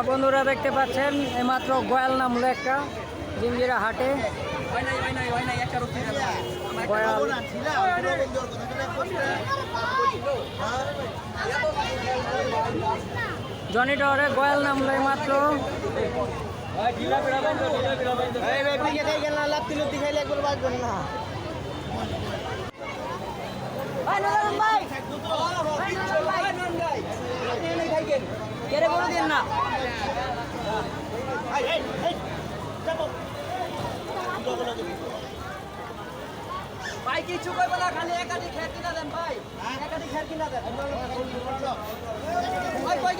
বন্ধুরা দেখতে পাচ্ছেন এইমাত্র গয়াল নামলো একটা জিঞ্জিরা হাটে। গয়াল জনি টাওয়ারে গয়াল নামলো এইমাত্র। ভাই কিছু কইব না, খালি একাটি খের কিনা দেন ভাই, একাটি খের কিনা দেন। ওই কই